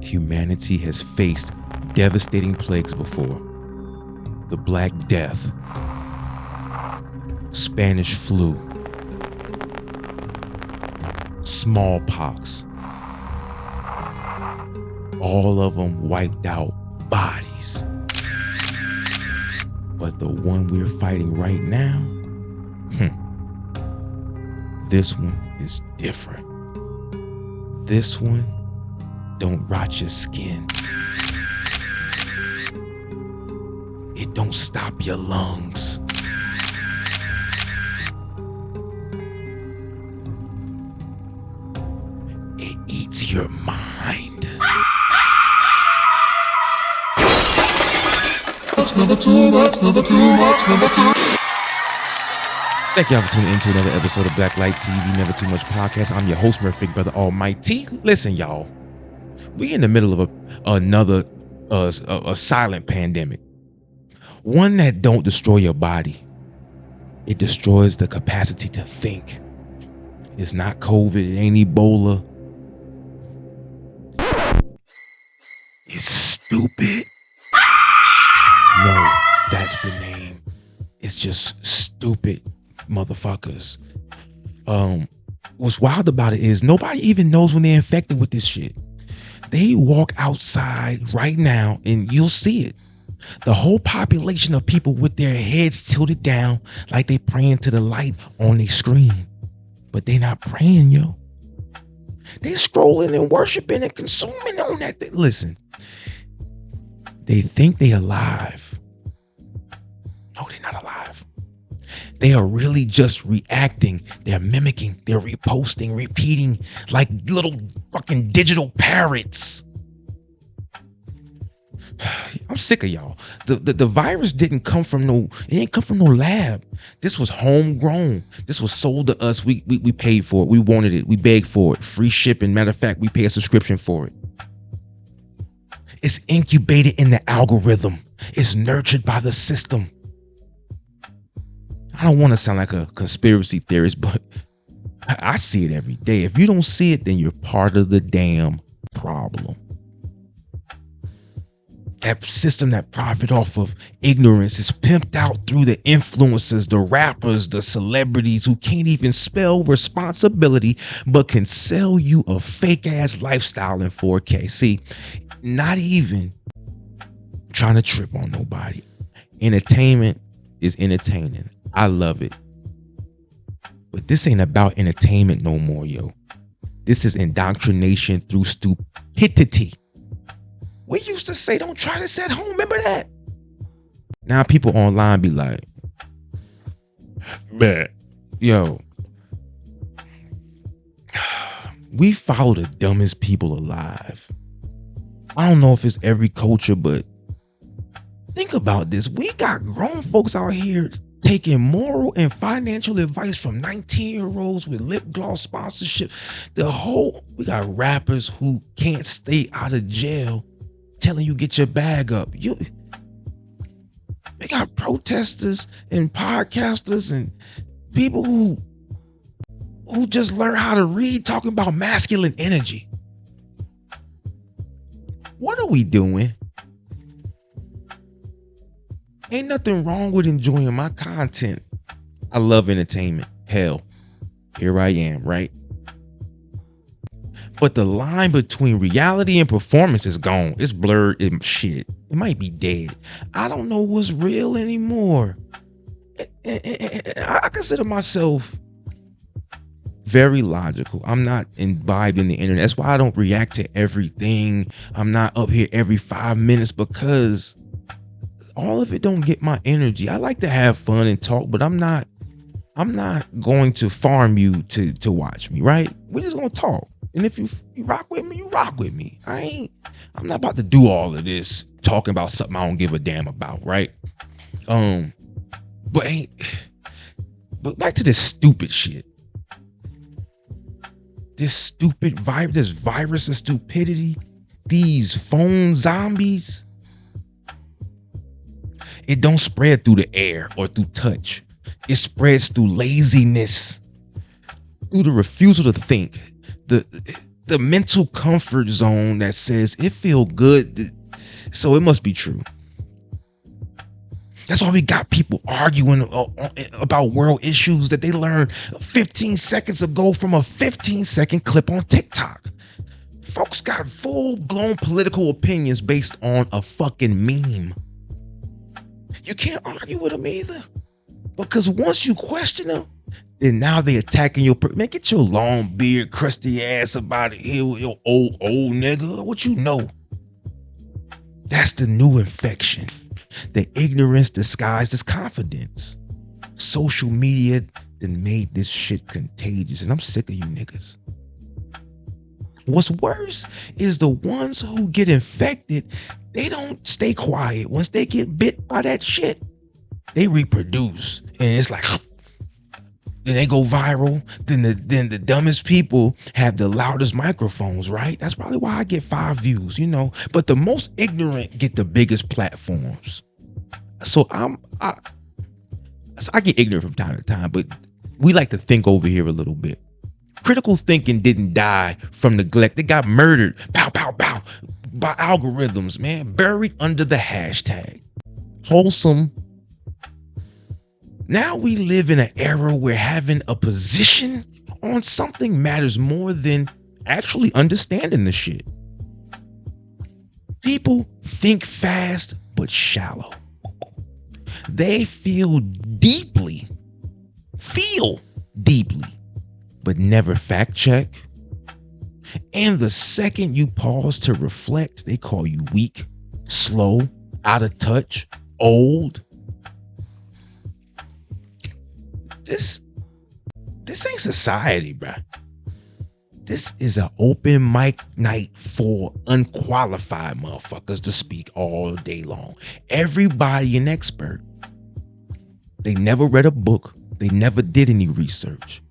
Humanity has faced devastating plagues before. The Black Death, Spanish flu, smallpox. All of them wiped out bodies. But the one we're fighting right now, this one is different. This one don't rot your skin. It don't stop your lungs. It eats your mind. That's number two. Thank y'all for tuning in to another episode of Black Light TV, Never Too Much Podcast. I'm your host, Murph Almighty. Listen, y'all, we in the middle of another silent pandemic. One that don't destroy your body. It destroys the capacity to think. It's not COVID, it ain't Ebola. It's stupid. No, that's the name. It's just stupid motherfuckers. What's wild about it is nobody even knows when they're infected with this shit. They walk outside right now and you'll see it. The whole population of people with their heads tilted down like they praying to the light on their screen. But they not praying, yo. They scrolling and worshiping and consuming on that thing. Listen, they think they alive. No, they're not alive. They are really just reacting. They're mimicking. They're reposting, repeating like little fucking digital parrots. I'm sick of y'all. The virus didn't come from it didn't come from no lab. This was homegrown. This was sold to us. We paid for it. We wanted it. We begged for it. Free shipping. Matter of fact, we pay a subscription for it. It's incubated in the algorithm. It's nurtured by the system. I don't want to sound like a conspiracy theorist, but I see it every day. If you don't see it, then you're part of the damn problem. That system that profit off of ignorance is pimped out through the influencers, the rappers, the celebrities who can't even spell responsibility, but can sell you a fake ass lifestyle in 4K. See, not even trying to trip on nobody. Entertainment is entertaining. I love it. But this ain't about entertainment no more, yo. This is indoctrination through stupidity. We used to say, don't try this at home. Remember that? Now people online be like, man, yo, we follow the dumbest people alive. I don't know if it's every culture, but think about this. We got grown folks out here taking moral and financial advice from 19-year-olds with lip gloss sponsorship. We got rappers who can't stay out of jail telling you get your bag up. We got protesters and podcasters and people who just learn how to read talking about masculine energy. What are we doing? Ain't nothing wrong with enjoying my content. I love entertainment. Hell, here I am, right? But the line between reality and performance is gone. It's blurred and shit. It might be dead. I don't know what's real anymore. I consider myself very logical. I'm not imbibed in the internet. That's why I don't react to everything. I'm not up here every 5 minutes because all of it don't get my energy. I like to have fun and talk, but I'm not going to farm you to watch me, right? We're just gonna talk. And if you rock with me, you rock with me. I'm not about to do all of this talking about something I don't give a damn about, right? But back to this stupid shit. This stupid this virus of stupidity, these phone zombies. It don't spread through the air or through touch. It spreads through laziness, through the refusal to think. the mental comfort zone that says it feel good, so it must be true. That's why we got people arguing about world issues that they learned 15 seconds ago from a 15-second clip on TikTok. Folks got full-blown political opinions based on a fucking meme. You can't argue with them either. Because once you question them, then now they attacking your man, get your long beard, crusty ass about it here with your old nigga. What you know? That's the new infection. The ignorance disguised as confidence. Social media then made this shit contagious, and I'm sick of you niggas. What's worse is the ones who get infected, they don't stay quiet. Once they get bit by that shit, they reproduce. And it's like, then they go viral. Then the dumbest people have the loudest microphones, right? That's probably why I get 5 views, you know. But the most ignorant get the biggest platforms. So I get ignorant from time to time, but we like to think over here a little bit. Critical thinking didn't die from neglect. It got murdered, pow, pow, pow, by algorithms, man, buried under the hashtag. Wholesome. Now we live in an era where having a position on something matters more than actually understanding the shit. People think fast but shallow. They feel deeply, but never fact check. And the second you pause to reflect, they call you weak, slow, out of touch, old. This ain't society, bruh. This is an open mic night for unqualified motherfuckers to speak all day long. Everybody an expert. They never read a book. They never did any research.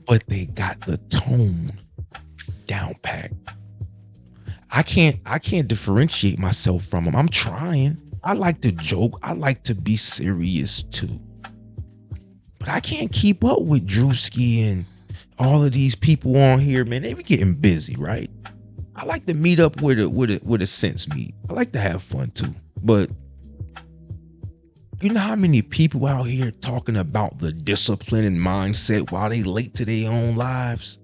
But they got the tone down pat. I can't differentiate myself from them. I'm trying. I like to joke. I like to be serious too. But I can't keep up with Drewski and all of these people on here, man. They be getting busy, right? I like to meet up with a sense meet. I like to have fun too. But you know how many people out here talking about the discipline and mindset while they late to their own lives?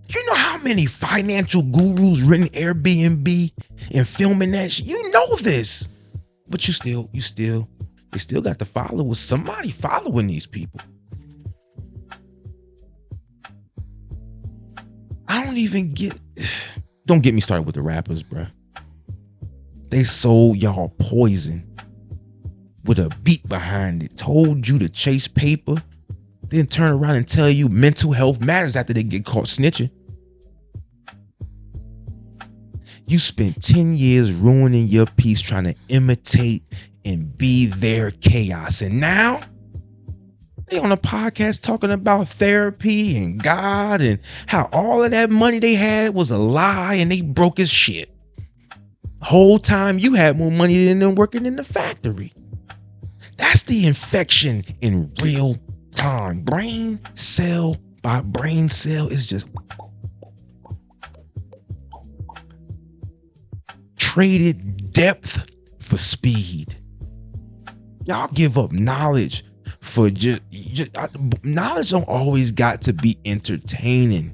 You know how many financial gurus renting Airbnb and filming that shit? You know this. But they still got to follow with somebody following these people. Don't get me started with the rappers, bruh. They sold y'all poison with a beat behind it, told you to chase paper, then turn around and tell you mental health matters after they get caught snitching. You spent 10 years ruining your piece trying to imitate and be their chaos. And now they on a podcast talking about therapy and God and how all of that money they had was a lie and they broke as shit. Whole time you had more money than them working in the factory. That's the infection in real time. Brain cell by brain cell is just traded depth for speed. Y'all give up knowledge for just knowledge don't always got to be entertaining.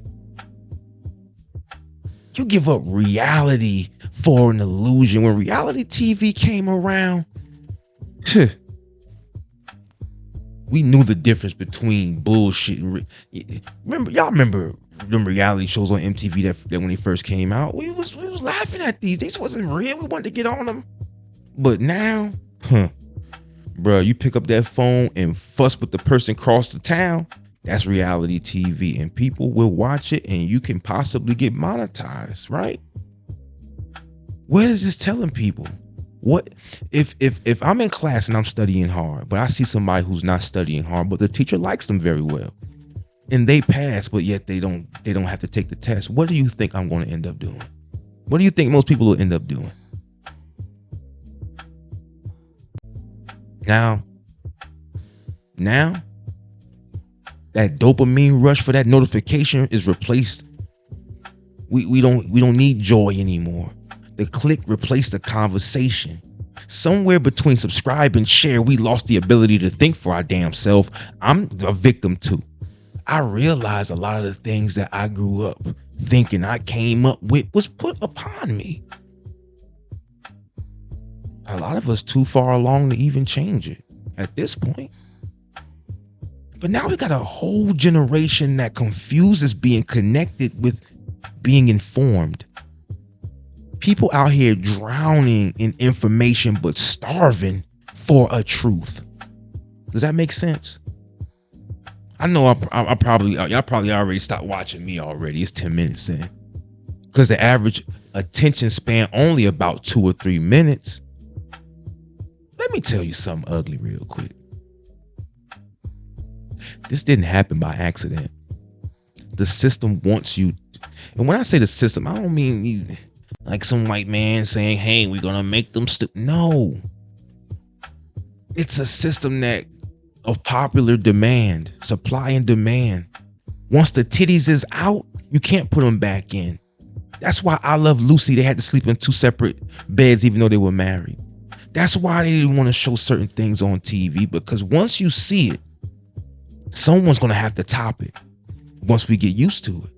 You give up reality for an illusion. When reality TV came around, we knew the difference between bullshit and y'all remember them reality shows on MTV that when they first came out, we was laughing at these wasn't real. We wanted to get on them. But now, bro, you pick up that phone and fuss with the person across the town, that's reality TV, and people will watch it and you can possibly get monetized, right? What is this telling people? What if I'm in class and I'm studying hard, but I see somebody who's not studying hard, but the teacher likes them very well and they pass, but yet they don't have to take the test? What do you think I'm going to end up doing? What do you think most people will end up doing? Now, That dopamine rush for that notification is replaced. We don't need joy anymore. The click replaced the conversation. Somewhere between subscribe and share, we lost the ability to think for our damn self. I'm a victim too. I realized a lot of the things that I grew up thinking I came up with was put upon me. A lot of us too far along to even change it at this point. But now we got a whole generation that confuses being connected with being informed. People out here drowning in information but starving for a truth. Does that make sense? I know y'all probably already stopped watching me already. It's 10 minutes in. Because the average attention span only about 2 or 3 minutes. Let me tell you something ugly real quick. This didn't happen by accident. The system wants you. And when I say the system, I don't mean you, like some white man saying, hey, we're going to make them stupid. No. It's a system that of popular demand, supply and demand. Once the titties is out, you can't put them back in. That's why I Love Lucy, they had to sleep in 2 separate beds even though they were married. That's why they didn't want to show certain things on TV, because once you see it, someone's going to have to top it once we get used to it.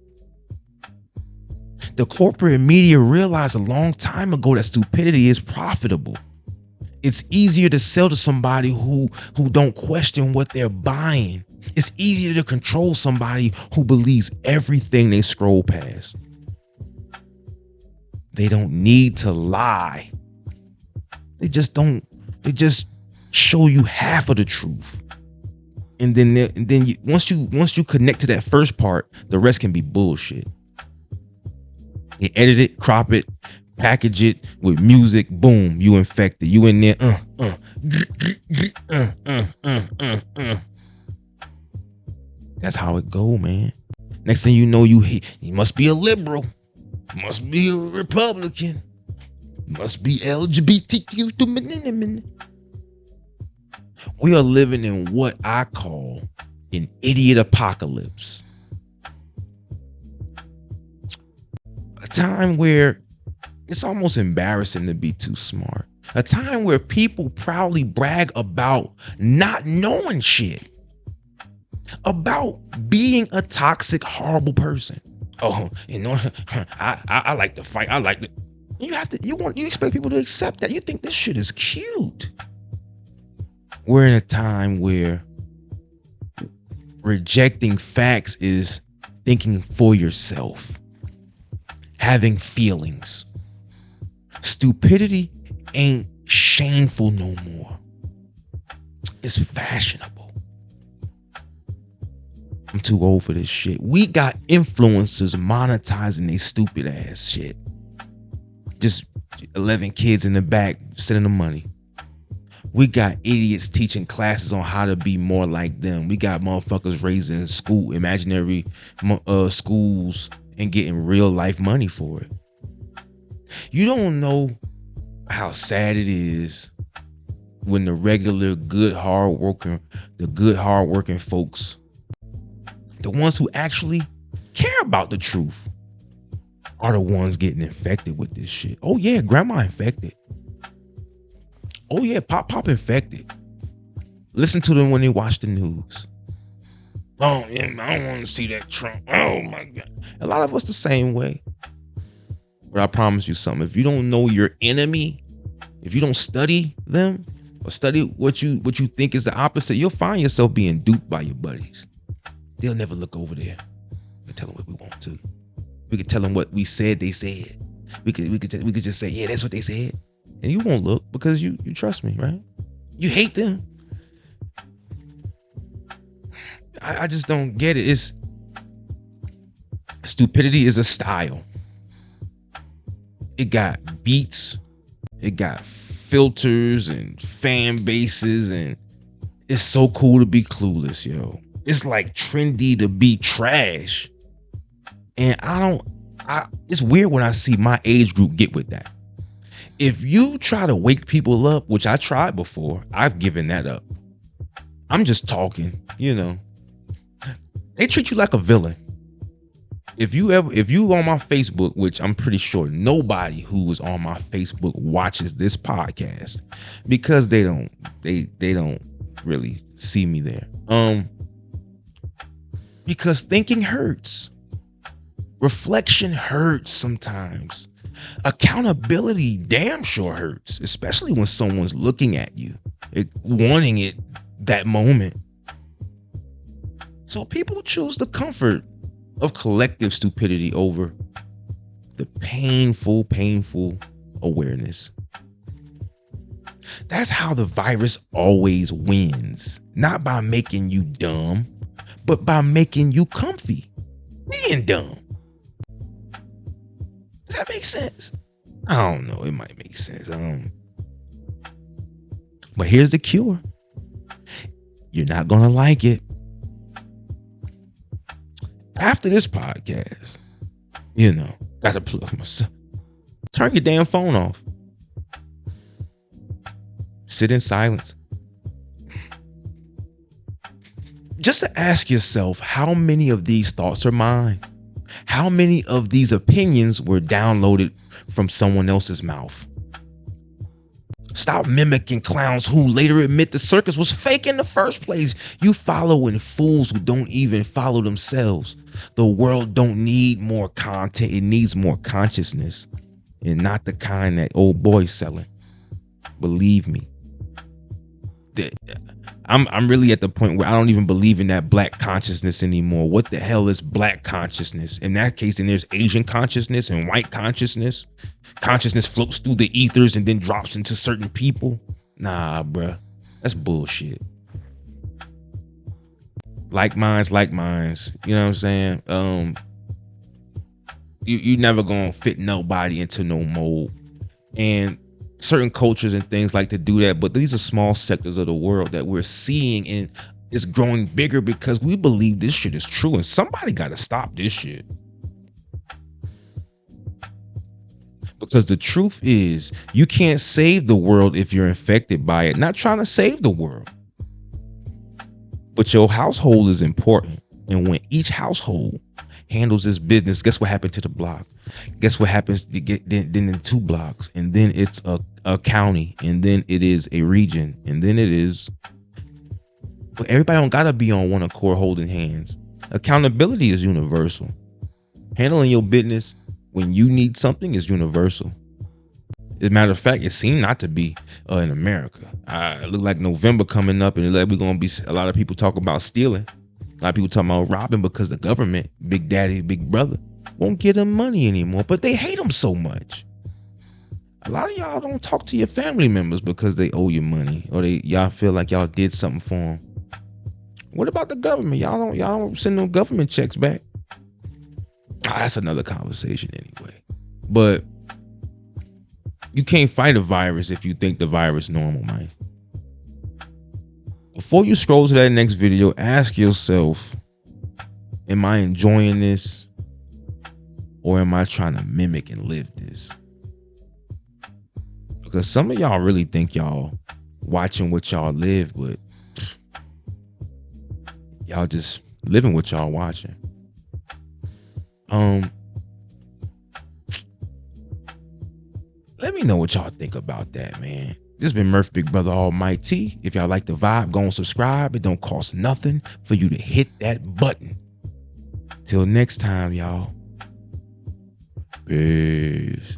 The corporate media realized a long time ago that stupidity is profitable. It's easier to sell to somebody who don't question what they're buying. It's easier to control somebody who believes everything they scroll past. They don't need to lie. They just show you half of the truth. And then once you connect to that first part, the rest can be bullshit. They edit it, crop it, package it with music, boom, you infected. You in there, That's how it go, man. Next thing you know, you must be a liberal, must be a Republican, must be LGBTQ. We are living in what I call an idiot apocalypse. A time where it's almost embarrassing to be too smart. A time where people proudly brag about not knowing shit. About being a toxic, horrible person. Oh, I like to fight. I like to. You expect people to accept that. You think this shit is cute. We're in a time where rejecting facts is thinking for yourself, having feelings. Stupidity ain't shameful no more. It's fashionable. I'm too old for this shit. We got influencers monetizing they stupid ass shit. Just 11 kids in the back sending them money. We got idiots teaching classes on how to be more like them. We got motherfuckers raising imaginary schools and getting real life money for it. You don't know how sad it is when the regular good hardworking folks, the ones who actually care about the truth, are the ones getting infected with this shit. Oh yeah, grandma infected. Oh yeah, pop infected. Listen to them when they watch the news. Oh yeah, I don't want to see that Trump. Oh my God. A lot of us the same way. But I promise you something. If you don't know your enemy, if you don't study them or study what you think is the opposite, you'll find yourself being duped by your buddies. They'll never look over there. We can tell them what we want to. We can tell them what we said they said. We could just say, yeah, that's what they said. And you won't look because you trust me, right? You hate them. I just don't get it. Stupidity is a style. It got beats. It got filters and fan bases, and it's so cool to be clueless, yo. It's like trendy to be trash. And it's weird when I see my age group get with that. If you try to wake people up, which I tried before, I've given that up. I'm just talking, They treat you like a villain. If you on my Facebook, which I'm pretty sure nobody who is on my Facebook watches this podcast, because they don't really see me there. Because thinking hurts. Reflection hurts sometimes. Accountability damn sure hurts, especially when someone's looking at you, wanting it that moment. So people choose the comfort of collective stupidity over the painful awareness. That's how the virus always wins. Not by making you dumb, but by making you comfy being dumb. Does that make sense? I don't know. It might make sense. But here's the cure. You're not gonna like it. After this podcast, gotta plug myself. Turn your damn phone off. Sit in silence. Just to ask yourself, how many of these thoughts are mine? How many of these opinions were downloaded from someone else's mouth? Stop mimicking clowns who later admit the circus was fake in the first place. You following fools who don't even follow themselves. The world don't need more content. It needs more consciousness, and not the kind that old boy's selling. Believe me. I'm really at the point where I don't even believe in that black consciousness anymore. What the hell is black consciousness? In that case, then there's Asian consciousness and white consciousness. Consciousness floats through the ethers and then drops into certain people. Nah, bruh. That's bullshit. Like minds. You know what I'm saying? You never gonna fit nobody into no mold. And certain cultures and things like to do that, but these are small sectors of the world that we're seeing, and it's growing bigger because we believe this shit is true, and somebody got to stop this shit. Because the truth is, you can't save the world if you're infected by it. Not trying to save the world, but your household is important, and when each household handles its business, guess what happened to the block? Guess what happens to get then in 2 blocks, and then it's a county, and then it is a region, and then it is. But everybody don't gotta be on one accord holding hands. Accountability is universal. Handling your business when you need something is universal. As a matter of fact, it seemed not to be in America. It looked like November coming up, and we're gonna be a lot of people talking about stealing. A lot of people talking about robbing because the government, Big Daddy, Big Brother, won't give them money anymore, but they hate them so much. A lot of y'all don't talk to your family members because they owe you money, or y'all feel like y'all did something for them. What about the government? Y'all don't send no government checks back. That's another conversation anyway. But you can't fight a virus if you think the virus normal, man. Before you scroll to that next video, ask yourself, am I enjoying this, or am I trying to mimic and live this? Because some of y'all really think y'all watching what y'all live, but y'all just living what y'all watching. Let me know what y'all think about that, man. This has been Murph Big Brother Almighty. If y'all like the vibe, go and subscribe. It don't cost nothing for you to hit that button. Till next time, y'all. Peace.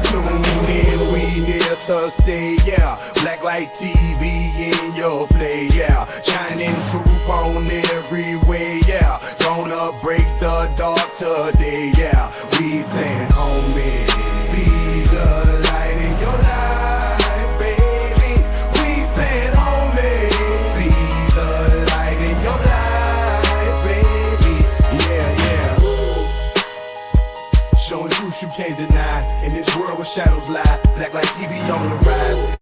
Tune in, we here to stay, yeah. Blacklight TV in your play, yeah. Shining truth on every way, yeah. Gonna break the dark today, yeah. We saying, homie, see the light in your life, baby. We saying, homie, see the light in your life, baby. Yeah, yeah. Showing truth you can't deny. In this world where shadows lie, Blacklight TV on the rise.